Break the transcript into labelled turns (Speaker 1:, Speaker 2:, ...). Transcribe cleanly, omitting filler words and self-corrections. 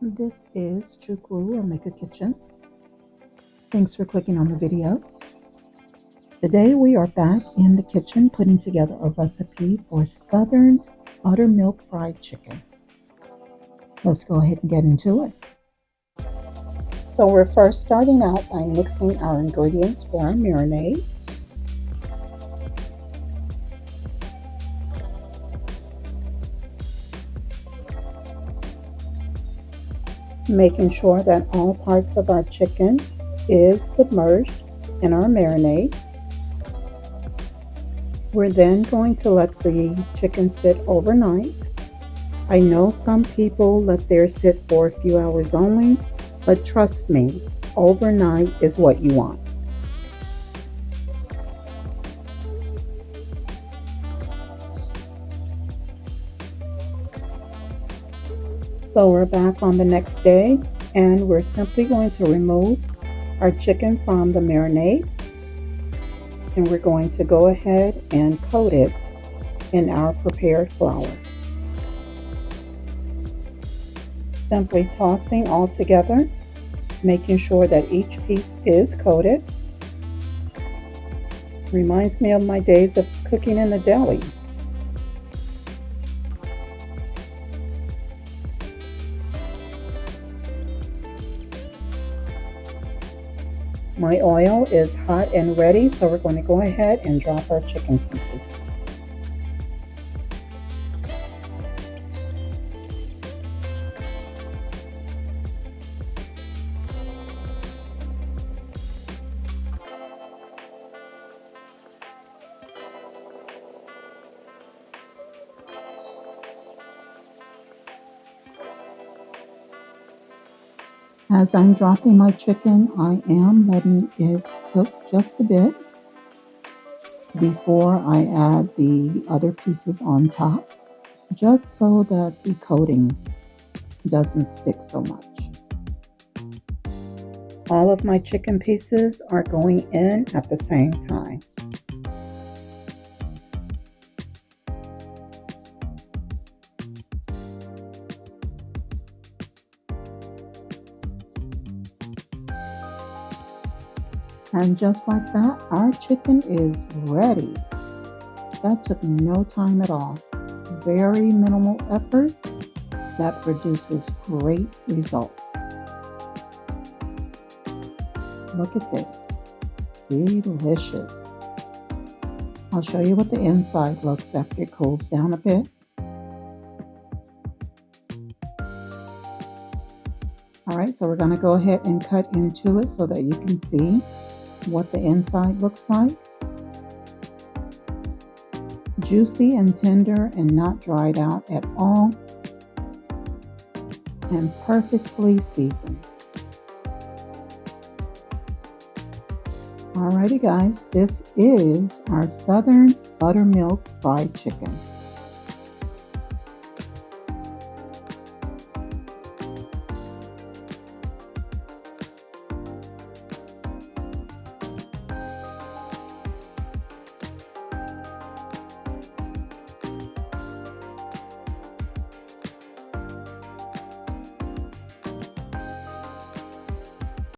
Speaker 1: This is True Crew or Make a Kitchen. Thanks for clicking on the video. Today we are back in the kitchen putting together a recipe for Southern buttermilk fried chicken. Let's go ahead and get into it. So we're first starting out by mixing our ingredients for our marinade. Making sure that all parts of our chicken is submerged in our marinade. We're then going to let the chicken sit overnight. I know some people let theirs sit for a few hours only, but trust me, overnight is what you want. So we're back on the next day and we're simply going to remove our chicken from the marinade and we're going to go ahead and coat it in our prepared flour. Simply tossing all together, making sure that each piece is coated. Reminds me of my days of cooking in the deli. My oil is hot and ready, so we're going to go ahead and drop our chicken pieces. As I'm dropping my chicken, I am letting it cook just a bit before I add the other pieces on top, just so that the coating doesn't stick so much. All of my chicken pieces are going in at the same time. And just like that, our chicken is ready. That took no time at all. Very minimal effort that produces great results. Look at this. Delicious. I'll show you what the inside looks after it cools down a bit. Alright, so we're going to go ahead and cut into it so that you can see what the inside looks like. Juicy and tender and not dried out at all, and perfectly seasoned. Alrighty guys, this is our Southern buttermilk fried chicken.